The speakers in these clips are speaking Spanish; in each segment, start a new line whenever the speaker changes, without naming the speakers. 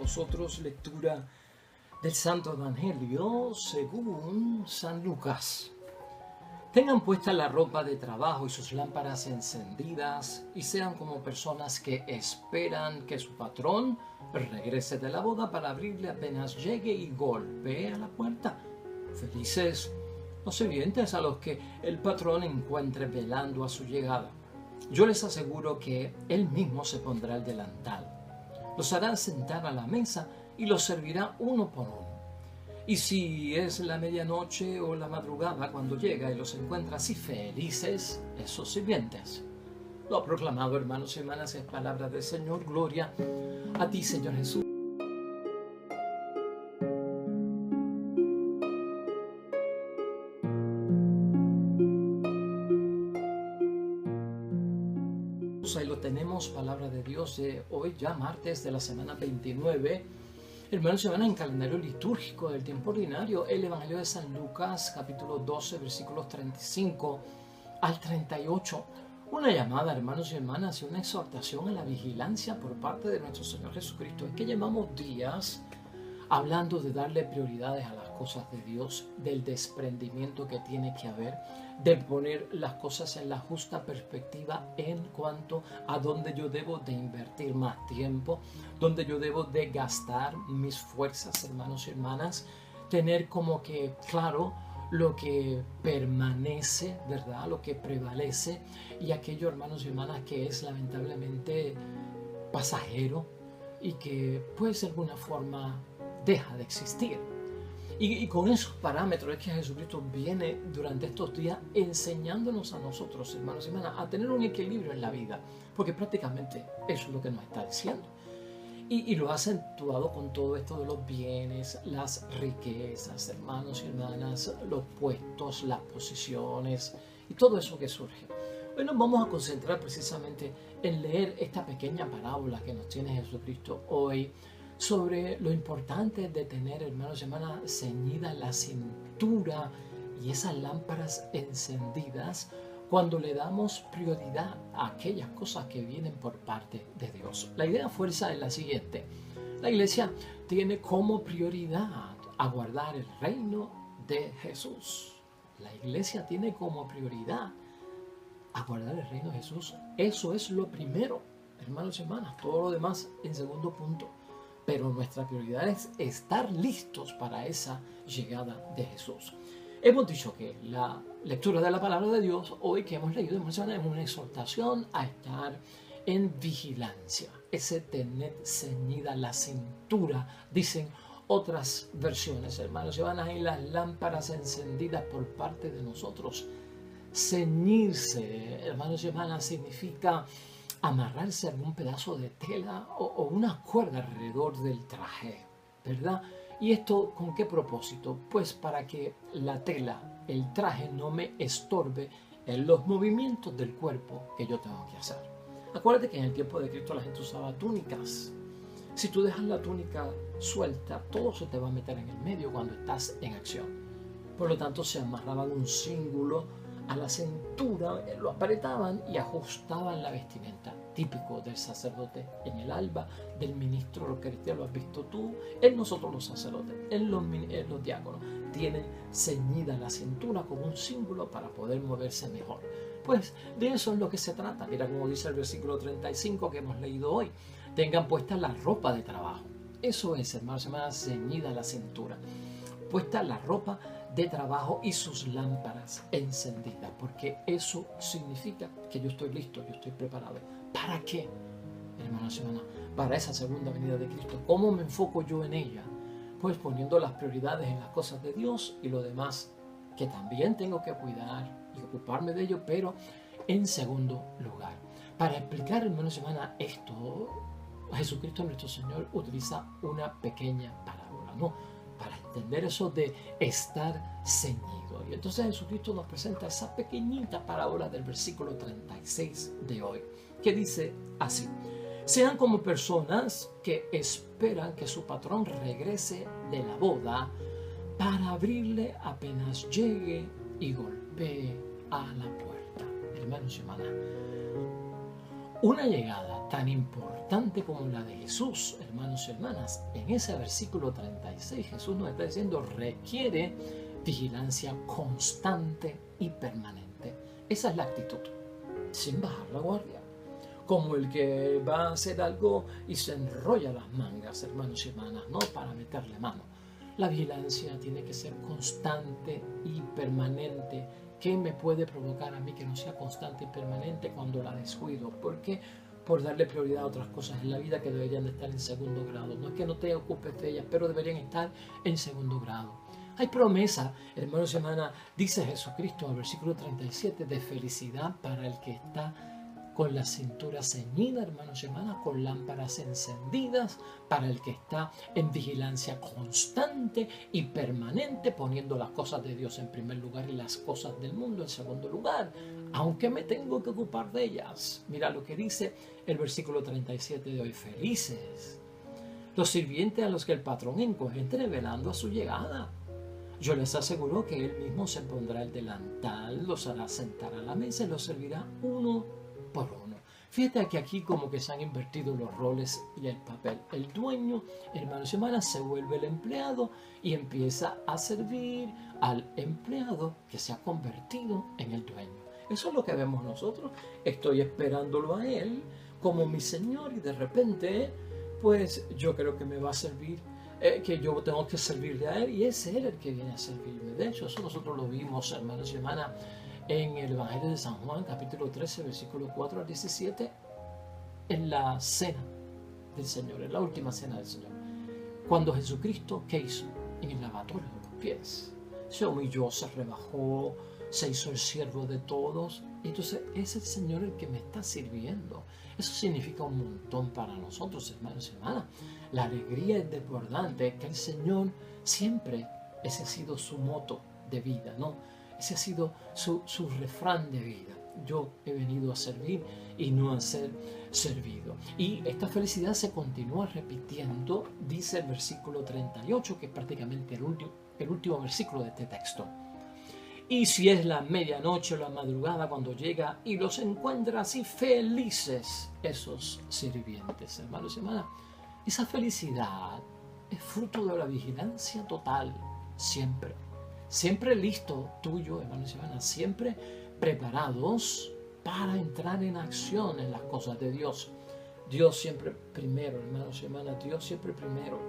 vosotros lectura del Santo Evangelio según San Lucas. Tengan puesta la ropa de trabajo y sus lámparas encendidas y sean como personas que esperan que su patrón regrese de la boda para abrirle apenas llegue y golpee a la puerta. Felices los sirvientes a los que el patrón encuentre velando a su llegada. Yo les aseguro que él mismo se pondrá el delantal, los hará sentar a la mesa y los servirá uno por uno. Y si es la medianoche o la madrugada cuando llega y los encuentra así felices, esos sirvientes. Lo ha proclamado, hermanos y hermanas, es palabra del Señor. Gloria a ti, Señor Jesús. Ahí lo tenemos, palabra de Dios de hoy, ya martes de la semana 29. Hermanos y hermanas, en calendario litúrgico del tiempo ordinario, el Evangelio de San Lucas, capítulo 12, versículos 35 al 38. Una llamada, hermanos y hermanas, y una exhortación a la vigilancia por parte de nuestro Señor Jesucristo. Es que llevamos días hablando de darle prioridades a las cosas de Dios, del desprendimiento que tiene que haber, de poner las cosas en la justa perspectiva en cuanto a dónde yo debo de invertir más tiempo, dónde yo debo de gastar mis fuerzas, hermanos y hermanas, tener como que claro lo que permanece, ¿verdad? Lo que prevalece y aquello, hermanos y hermanas, que es lamentablemente pasajero y que pues de alguna forma deja de existir. Y con esos parámetros es que Jesucristo viene durante estos días enseñándonos a nosotros, hermanos y hermanas, a tener un equilibrio en la vida, porque prácticamente eso es lo que nos está diciendo. Y lo ha acentuado con todo esto de los bienes, las riquezas, hermanos y hermanas, los puestos, las posiciones y todo eso que surge. Hoy nos vamos a concentrar precisamente en leer esta pequeña parábola que nos tiene Jesucristo hoy, sobre lo importante de tener, hermanos y hermanas, ceñida la cintura y esas lámparas encendidas cuando le damos prioridad a aquellas cosas que vienen por parte de Dios. La idea fuerza es la siguiente: la iglesia tiene como prioridad aguardar el reino de Jesús. La iglesia tiene como prioridad aguardar el reino de Jesús. Eso es lo primero, hermanos y hermanas. Todo lo demás en segundo punto. Pero nuestra prioridad es estar listos para esa llegada de Jesús. Hemos dicho que la lectura de la palabra de Dios hoy que hemos leído es una exhortación a estar en vigilancia. Ese tener ceñida la cintura, dicen otras versiones, hermanos. Van ahí las lámparas encendidas por parte de nosotros. Ceñirse, hermanos y hermanas, significa amarrarse a algún pedazo de tela o una cuerda alrededor del traje, ¿verdad? ¿Y esto con qué propósito? Pues para que la tela, el traje, no me estorbe en los movimientos del cuerpo que yo tengo que hacer. Acuérdate que en el tiempo de Cristo la gente usaba túnicas. Si tú dejas la túnica suelta, todo se te va a meter en el medio cuando estás en acción. Por lo tanto, se amarraban un cíngulo a la cintura, lo apretaban y ajustaban la vestimenta, típico del sacerdote en el alba, del ministro, lo que lo has visto tú, en nosotros los sacerdotes, en los diáconos, tienen ceñida la cintura con un símbolo para poder moverse mejor. Pues de eso es lo que se trata. Mira como dice el versículo 35 que hemos leído hoy: tengan puesta la ropa de trabajo. Eso es, hermanos y hermanas, ceñida la cintura, puesta la ropa de trabajo y sus lámparas encendidas, porque eso significa que yo estoy listo, yo estoy preparado. ¿Para qué, hermanos y hermanas? Para esa segunda venida de Cristo. ¿Cómo me enfoco yo en ella? Pues poniendo las prioridades en las cosas de Dios y lo demás que también tengo que cuidar y ocuparme de ello, pero en segundo lugar. Para explicar, hermanos y hermanas, esto, Jesucristo nuestro Señor utiliza una pequeña parábola, ¿no? Para entender eso de estar ceñido. Y entonces Jesucristo nos presenta esa pequeñita parábola del versículo 36 de hoy, que dice así: sean como personas que esperan que su patrón regrese de la boda para abrirle apenas llegue y golpee a la puerta. Hermanos y hermanas, una llegada tan importante como la de Jesús, hermanos y hermanas. En ese versículo 36 Jesús nos está diciendo requiere vigilancia constante y permanente. Esa es la actitud, sin bajar la guardia. Como el que va a hacer algo y se enrolla las mangas, hermanos y hermanas, no para meterle mano. La vigilancia tiene que ser constante y permanente. ¿Qué me puede provocar a mí que no sea constante y permanente cuando la descuido? Porque por darle prioridad a otras cosas en la vida que deberían de estar en segundo grado. No es que no te ocupes de ellas, pero deberían estar en segundo grado. Hay promesa, hermanos y hermanas, dice Jesucristo en el versículo 37, de felicidad para el que está con la cintura ceñida, hermanos y hermanas, con lámparas encendidas, para el que está en vigilancia constante y permanente, poniendo las cosas de Dios en primer lugar y las cosas del mundo en segundo lugar, aunque me tengo que ocupar de ellas. Mira lo que dice el versículo 37 de hoy: felices los sirvientes a los que el patrón encuentre velando a su llegada. Yo les aseguro que él mismo se pondrá el delantal, los hará sentar a la mesa y los servirá uno por uno. Fíjate que aquí como que se han invertido los roles y el papel. El dueño, hermanos y hermanas, se vuelve el empleado y empieza a servir al empleado que se ha convertido en el dueño. Eso es lo que vemos nosotros. Estoy esperándolo a él como mi Señor y de repente, pues yo creo que me va a servir, que yo tengo que servirle a él y es él el que viene a servirme. De hecho, eso nosotros lo vimos, hermanos y hermanas, en el Evangelio de San Juan, capítulo 13, versículo 4 al 17, en la cena del Señor, en la última cena del Señor. Cuando Jesucristo, ¿qué hizo? En el lavatorio de los pies. Se humilló, se rebajó, se hizo el siervo de todos. Entonces es el Señor el que me está sirviendo. Eso significa un montón para nosotros, hermanos y hermanas. La alegría es desbordante, que el Señor siempre, ese ha sido su moto de vida, ¿no? Ese ha sido su refrán de vida. Yo he venido a servir y no a ser servido. Y esta felicidad se continúa repitiendo, dice el versículo 38, que es prácticamente el último versículo de este texto. Y si es la medianoche o la madrugada cuando llega y los encuentra así felices esos sirvientes, hermanos y hermanas, esa felicidad es fruto de la vigilancia total, siempre. Siempre listo, tuyo, hermanos y hermanas, siempre preparados para entrar en acción en las cosas de Dios. Dios siempre primero, hermanos y hermanas, Dios siempre primero.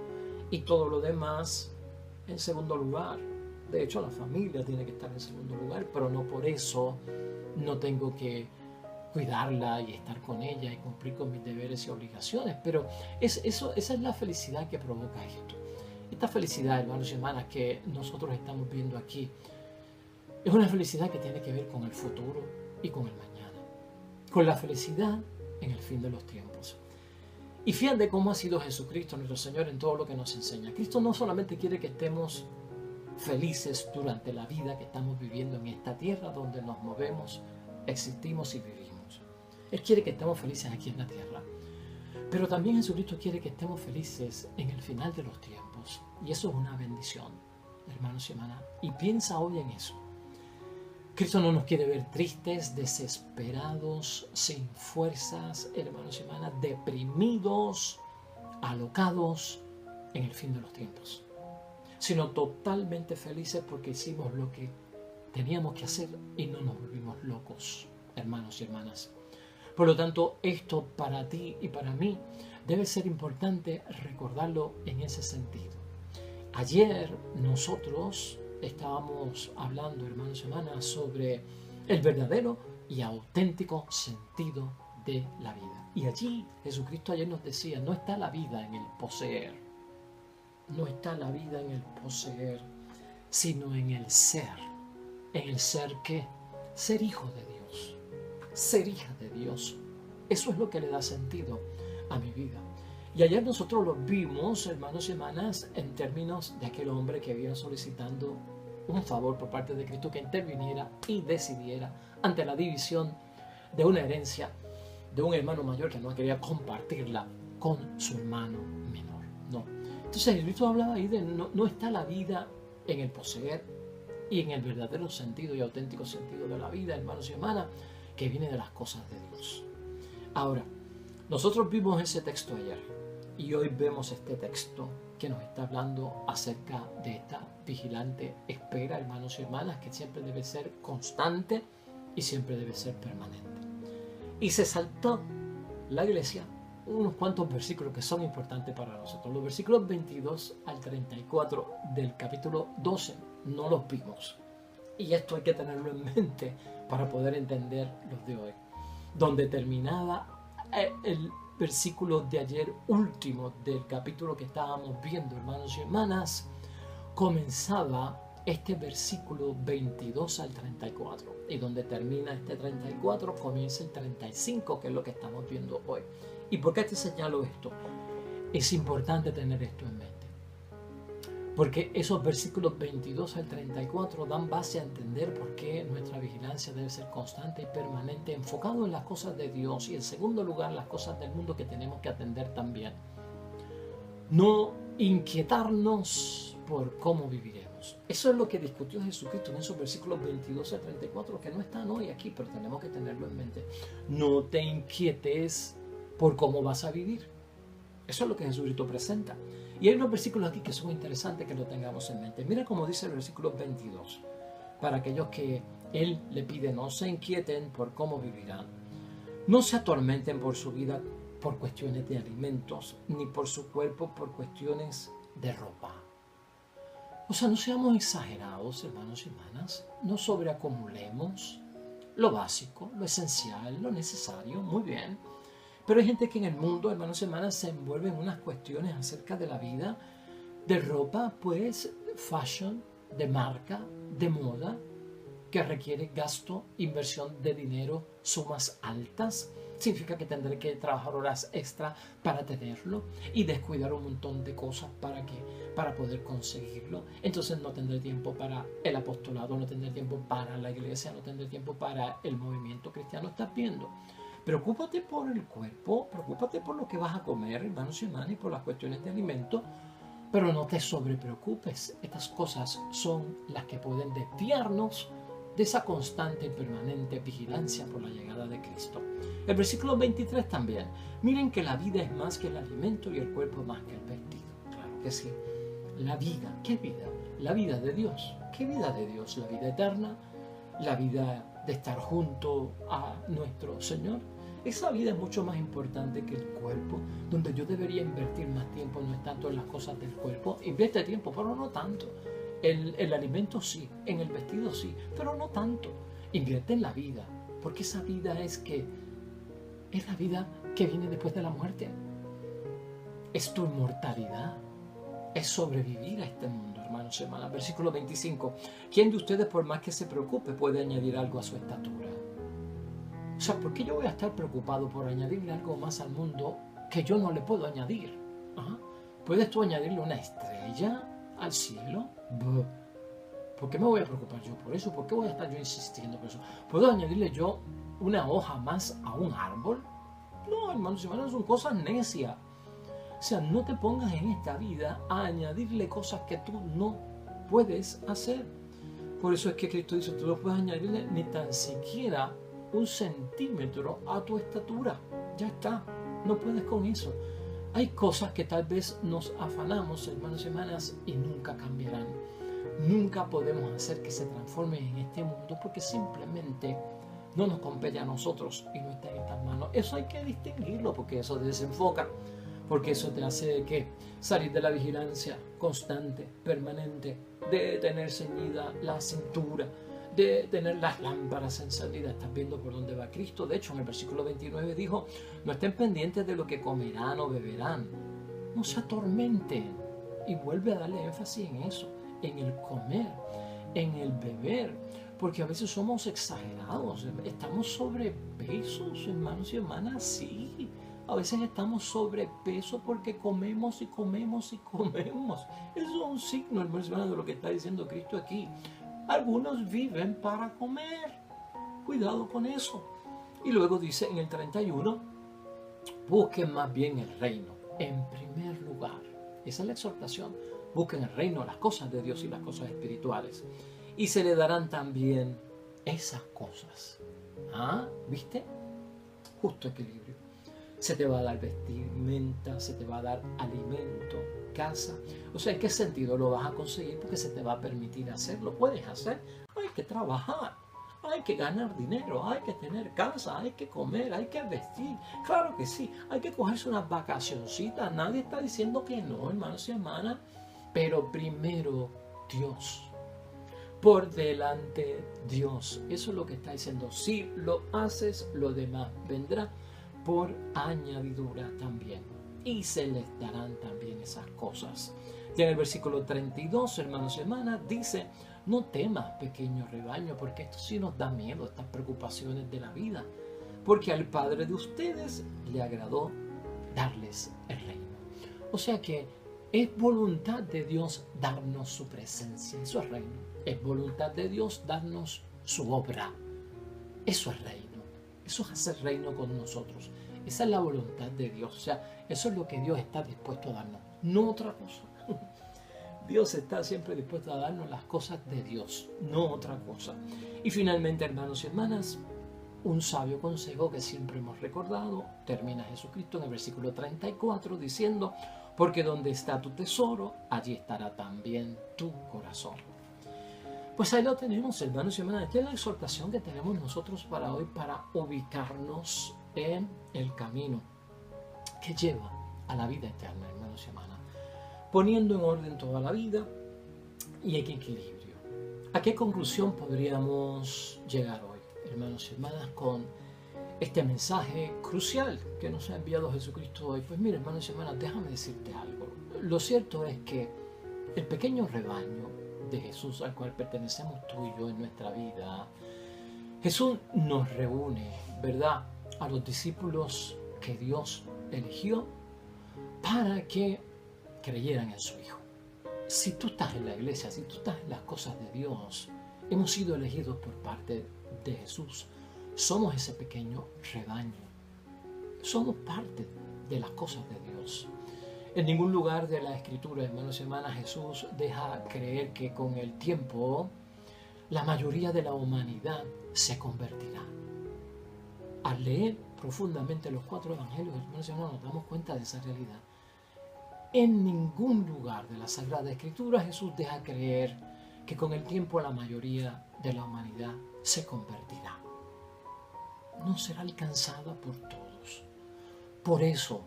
Y todo lo demás en segundo lugar. De hecho, la familia tiene que estar en segundo lugar, pero no por eso no tengo que cuidarla y estar con ella y cumplir con mis deberes y obligaciones. Pero esa es la felicidad que provoca esto. Esta felicidad, hermanos y hermanas, que nosotros estamos viendo aquí, es una felicidad que tiene que ver con el futuro y con el mañana. Con la felicidad en el fin de los tiempos. Y fíjate cómo ha sido Jesucristo, nuestro Señor, en todo lo que nos enseña. Cristo no solamente quiere que estemos felices durante la vida que estamos viviendo en esta tierra donde nos movemos, existimos y vivimos. Él quiere que estemos felices aquí en la tierra. Pero también Jesucristo quiere que estemos felices en el final de los tiempos. Y eso es una bendición, hermanos y hermanas. Y piensa hoy en eso. Cristo no nos quiere ver tristes, desesperados, sin fuerzas, hermanos y hermanas, deprimidos, alocados en el fin de los tiempos. Sino totalmente felices porque hicimos lo que teníamos que hacer y no nos volvimos locos, hermanos y hermanas. Por lo tanto, esto para ti y para mí debe ser importante recordarlo en ese sentido. Ayer nosotros estábamos hablando, hermanos y hermanas, sobre el verdadero y auténtico sentido de la vida. Y allí Jesucristo ayer nos decía, no está la vida en el poseer, no está la vida en el poseer, sino en el ser. ¿En el ser qué? Ser hijo de Dios, ser hija de Dios. Eso es lo que le da sentido a mi vida. Y ayer nosotros lo vimos, hermanos y hermanas, en términos de aquel hombre que vino solicitando un favor por parte de Cristo que interviniera y decidiera ante la división de una herencia de un hermano mayor que no quería compartirla con su hermano menor. No. Entonces Cristo hablaba ahí de no está la vida en el poseer y en el verdadero sentido y auténtico sentido de la vida, hermanos y hermanas, que viene de las cosas de Dios. Ahora, Nosotros vimos ese texto ayer y hoy vemos este texto que nos está hablando acerca de esta vigilante espera, hermanos y hermanas, que siempre debe ser constante y siempre debe ser permanente. Y se saltó la iglesia unos cuantos versículos que son importantes para nosotros. Los versículos 22 al 34 del capítulo 12 no los vimos. Y esto hay que tenerlo en mente para poder entender los de hoy. Donde terminaba el versículo de ayer último del capítulo que estábamos viendo, hermanos y hermanas, comenzaba este versículo 22 al 34. Y donde termina este 34, comienza el 35, que es lo que estamos viendo hoy. ¿Y por qué te señalo esto? Es importante tener esto en mente. Porque esos versículos 22 al 34 dan base a entender por qué nuestra vigilancia debe ser constante y permanente, enfocado en las cosas de Dios y en segundo lugar las cosas del mundo que tenemos que atender también. No inquietarnos por cómo viviremos. Eso es lo que discutió Jesucristo en esos versículos 22 al 34, que no están hoy aquí, pero tenemos que tenerlo en mente. No te inquietes por cómo vas a vivir. Eso es lo que Jesucristo presenta. Y hay unos versículos aquí que son interesantes que lo tengamos en mente. Mira cómo dice el versículo 22. Para aquellos que Él le pide, no se inquieten por cómo vivirán. No se atormenten por su vida por cuestiones de alimentos, ni por su cuerpo por cuestiones de ropa. O sea, no seamos exagerados, hermanos y hermanas. No sobreacumulemos lo básico, lo esencial, lo necesario. Muy bien. Pero hay gente que en el mundo, hermanos y hermanas, se envuelve en unas cuestiones acerca de la vida, de ropa, pues, fashion, de marca, de moda, que requiere gasto, inversión de dinero, sumas altas. Significa que tendré que trabajar horas extra para tenerlo y descuidar un montón de cosas para poder conseguirlo. Entonces no tendré tiempo para el apostolado, no tendré tiempo para la iglesia, no tendré tiempo para el movimiento cristiano. ¿Estás viendo? Preocúpate por el cuerpo, preocúpate por lo que vas a comer, hermanos y hermanas, y por las cuestiones de alimento, pero no te sobrepreocupes. Estas cosas son las que pueden desviarnos de esa constante y permanente vigilancia por la llegada de Cristo. El versículo 23 también. Miren que la vida es más que el alimento y el cuerpo más que el vestido. Claro que sí. La vida, ¿qué vida? La vida de Dios. ¿Qué vida de Dios? La vida eterna, la vida de estar junto a nuestro Señor. Esa vida es mucho más importante que el cuerpo, donde yo debería invertir más tiempo, no es tanto en las cosas del cuerpo. Invierte tiempo, pero no tanto. El alimento sí, en el vestido sí, pero no tanto. Invierte en la vida, porque esa vida es la vida que viene después de la muerte. Es tu inmortalidad, es sobrevivir a este mundo, hermanos y hermanas. Versículo 25. ¿Quién de ustedes, por más que se preocupe, puede añadir algo a su estatura? O sea, ¿por qué yo voy a estar preocupado por añadirle algo más al mundo que yo no le puedo añadir? ¿Puedes tú añadirle una estrella al cielo? ¿Por qué me voy a preocupar yo por eso? ¿Por qué voy a estar yo insistiendo por eso? ¿Puedo añadirle yo una hoja más a un árbol? No, hermanos y hermanas, son cosas necias. O sea, no te pongas en esta vida a añadirle cosas que tú no puedes hacer. Por eso es que Cristo dice, tú no puedes añadirle ni tan siquiera 1 centímetro a tu estatura. Ya está, no puedes con eso. Hay cosas que tal vez nos afanamos, hermanos y hermanas, y nunca cambiarán. Nunca podemos hacer que se transformen en este mundo porque simplemente no nos compete a nosotros y no está en estas manos. Eso hay que distinguirlo porque eso desenfoca, porque eso te hace que salir de la vigilancia constante, permanente, de tener ceñida la cintura, de tener las lámparas encendidas. Estás viendo por dónde va Cristo. De hecho, en el versículo 29 dijo, no estén pendientes de lo que comerán o beberán. No se atormenten. Y vuelve a darle énfasis en eso, en el comer, en el beber. Porque a veces somos exagerados. Estamos sobrepesos, hermanos y hermanas, sí. A veces estamos sobrepeso porque comemos y comemos y comemos. Eso es un signo, hermanos y hermanas, de lo que está diciendo Cristo aquí. Algunos viven para comer. Cuidado con eso. Y luego dice en el 31, busquen más bien el reino en primer lugar. Esa es la exhortación. Busquen el reino, las cosas de Dios y las cosas espirituales. Y se le darán también esas cosas. ¿Viste? Justo equilibrio. se te va a dar vestimenta, se te va a dar alimento, casa. O sea, ¿en qué sentido lo vas a conseguir? Porque se te va a permitir hacerlo. Puedes hacer, hay que trabajar, hay que ganar dinero, hay que tener casa, hay que comer, hay que vestir. Claro que sí, hay que cogerse unas vacacioncitas. Nadie está diciendo que no, hermanos y hermanas. Pero primero Dios. Por delante Dios. Eso es lo que está diciendo. Si lo haces, lo demás vendrá por añadidura también. Y se les darán también esas cosas. Y en el versículo 32, hermanos y hermanas, dice: no temas, pequeño rebaño, porque esto sí nos da miedo, estas preocupaciones de la vida. Porque al Padre de ustedes le agradó darles el reino. O sea que es voluntad de Dios darnos su presencia, eso es reino. Es voluntad de Dios darnos su obra. Eso es reino. Eso es hacer reino con nosotros. Esa es la voluntad de Dios. O sea, eso es lo que Dios está dispuesto a darnos, no otra cosa. Dios está siempre dispuesto a darnos las cosas de Dios, no otra cosa. Y finalmente, hermanos y hermanas, un sabio consejo que siempre hemos recordado, termina Jesucristo en el versículo 34 diciendo: porque donde está tu tesoro, allí estará también tu corazón. Pues ahí lo tenemos, hermanos y hermanas. Esta es la exhortación que tenemos nosotros para hoy, para ubicarnos en el camino que lleva a la vida eterna, hermanos y hermanas. Poniendo en orden toda la vida y en equilibrio. ¿A qué conclusión podríamos llegar hoy, hermanos y hermanas, con este mensaje crucial que nos ha enviado Jesucristo hoy? Pues mira, hermanos y hermanas, déjame decirte algo. Lo cierto es que el pequeño rebaño de Jesús al cual pertenecemos tú y yo en nuestra vida, Jesús nos reúne, ¿verdad?, a los discípulos que Dios eligió para que creyeran en su Hijo. Si tú estás en la iglesia, si tú estás en las cosas de Dios, hemos sido elegidos por parte de Jesús. Somos ese pequeño rebaño. Somos parte de las cosas de Dios. En ningún lugar de la Escritura, hermanos y hermanas, Jesús deja creer que con el tiempo la mayoría de la humanidad se convertirá. Al leer profundamente los 4 evangelios, hermanos y hermanas, nos damos cuenta de esa realidad. En ningún lugar de la Sagrada Escritura Jesús deja creer que con el tiempo la mayoría de la humanidad se convertirá. No será alcanzada por todos. Por eso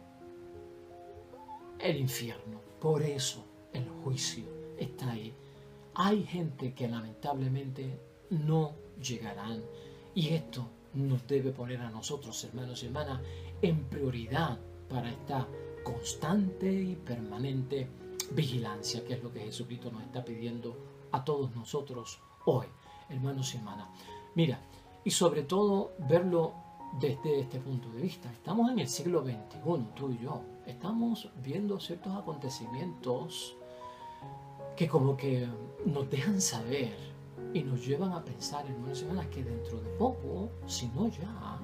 el infierno, por eso el juicio está ahí. Hay gente que lamentablemente no llegarán, y esto nos debe poner a nosotros, hermanos y hermanas, en prioridad para esta constante y permanente vigilancia, que es lo que Jesucristo nos está pidiendo a todos nosotros hoy, hermanos y hermanas. Mira, y sobre todo verlo desde este punto de vista. Estamos en el siglo XXI, tú y yo. Estamos viendo ciertos acontecimientos que como que nos dejan saber y nos llevan a pensar, hermanos y hermanas, que dentro de poco, si no ya,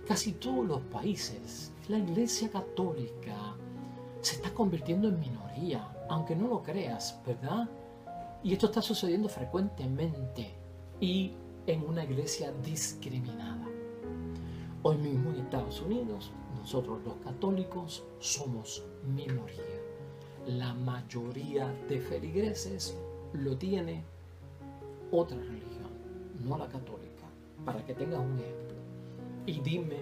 casi todos los países, la Iglesia Católica se está convirtiendo en minoría, aunque no lo creas, ¿verdad? Y esto está sucediendo frecuentemente y en una iglesia discriminada. Hoy mismo en Estados Unidos, nosotros los católicos somos minoría. La mayoría de feligreses lo tiene otra religión, no la católica, para que tengas un ejemplo. Y dime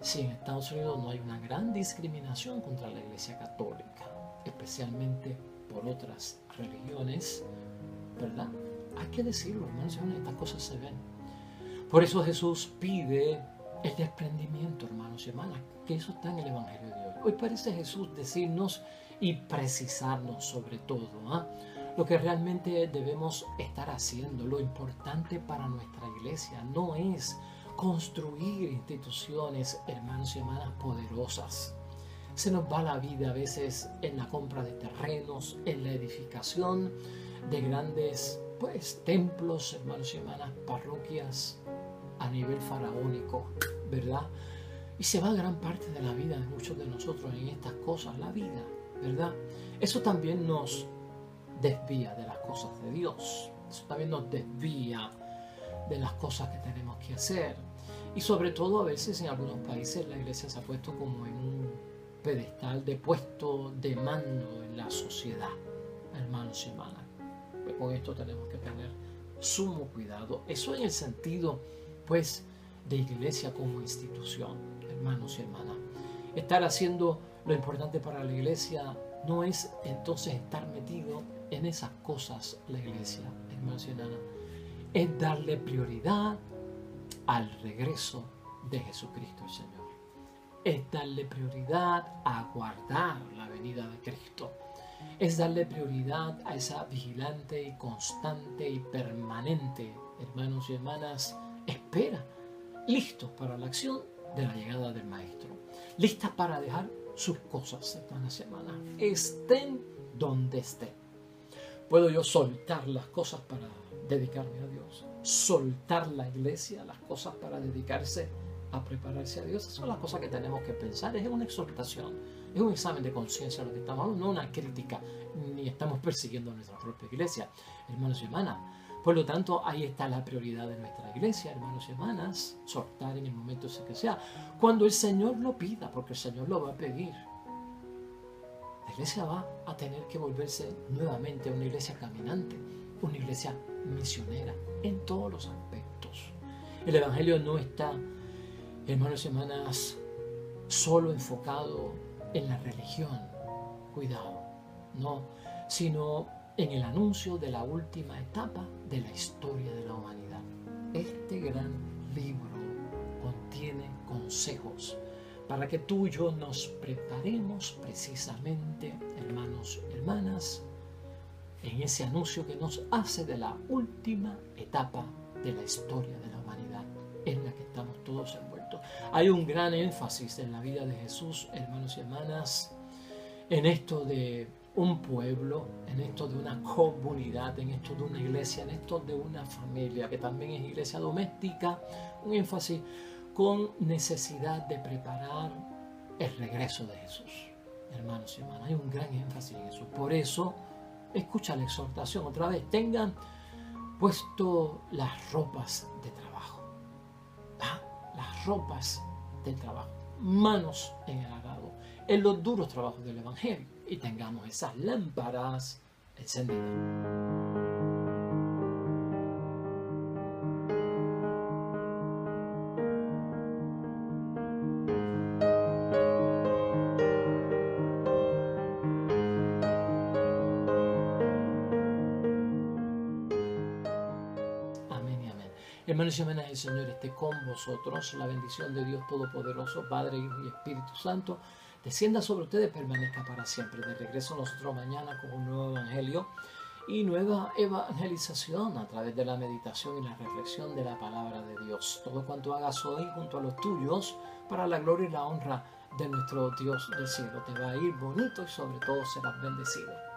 si en Estados Unidos no hay una gran discriminación contra la Iglesia Católica, especialmente por otras religiones, ¿verdad? Hay que decirlo, hermanos, estas cosas se ven. Por eso Jesús pide el desprendimiento, hermanos y hermanas, que eso está en el Evangelio de hoy. Hoy parece Jesús decirnos y precisarnos sobre todo, lo que realmente debemos estar haciendo. Lo importante para nuestra iglesia no es construir instituciones, hermanos y hermanas, poderosas. Se nos va la vida a veces en la compra de terrenos, en la edificación de grandes templos, hermanos y hermanas, parroquias a nivel faraónico, ¿verdad? Y se va gran parte de la vida de muchos de nosotros en estas cosas, la vida, ¿verdad? Eso también nos desvía de las cosas de Dios. Eso también nos desvía de las cosas que tenemos que hacer. Y sobre todo a veces en algunos países la iglesia se ha puesto como en un pedestal de puesto de mando en la sociedad, hermanos y hermanas. Pues con esto tenemos que tener sumo cuidado. Eso en el sentido, pues, de iglesia como institución, hermanos y hermanas. Estar haciendo lo importante para la iglesia no es entonces estar metido en esas cosas la iglesia, hermanos y hermanas. Es darle prioridad al regreso de Jesucristo el Señor. Es darle prioridad a aguardar la venida de Cristo. Es darle prioridad a esa vigilante y constante y permanente, hermanos y hermanas, espera, listos para la acción de la llegada del Maestro. Listas para dejar sus cosas, hermanas y hermanas, estén donde estén. ¿Puedo yo soltar las cosas para dedicarme a Dios? Soltar la iglesia, las cosas para dedicarse a prepararse a Dios. Esas son las cosas que tenemos que pensar. Es una exhortación, es un examen de conciencia lo que estamos hablando, no una crítica, ni estamos persiguiendo a nuestra propia iglesia, hermanos y hermanas. Por lo tanto, ahí está la prioridad de nuestra iglesia, hermanos y hermanas, soltar en el momento ese que sea, cuando el Señor lo pida, porque el Señor lo va a pedir. La iglesia va a tener que volverse nuevamente una iglesia caminante, una iglesia misionera en todos los aspectos. El Evangelio no está, hermanos y hermanas, solo enfocado en la religión, cuidado, no, sino en el anuncio de la última etapa de la historia de la humanidad. Este gran libro contiene consejos para que tú y yo nos preparemos precisamente, hermanos y hermanas, en ese anuncio que nos hace de la última etapa de la historia de la humanidad en la que estamos todos envueltos. Hay un gran énfasis en la vida de Jesús, hermanos y hermanas, en esto de un pueblo, en esto de una comunidad, en esto de una iglesia, en esto de una familia, que también es iglesia doméstica, un énfasis con necesidad de preparar el regreso de Jesús. Hermanos y hermanas, hay un gran énfasis en eso. Por eso, escucha la exhortación otra vez, tengan puesto las ropas de trabajo. Las ropas de trabajo, manos en el arado, en los duros trabajos del Evangelio, y tengamos esas lámparas encendidas. Hermanos y hermanas, el Señor esté con vosotros. La bendición de Dios Todopoderoso, Padre, Hijo y Espíritu Santo, descienda sobre ustedes, permanezca para siempre. De regreso nosotros mañana con un nuevo evangelio y nueva evangelización a través de la meditación y la reflexión de la palabra de Dios. Todo cuanto hagas hoy junto a los tuyos, para la gloria y la honra de nuestro Dios del cielo. Te va a ir bonito y sobre todo serás bendecido.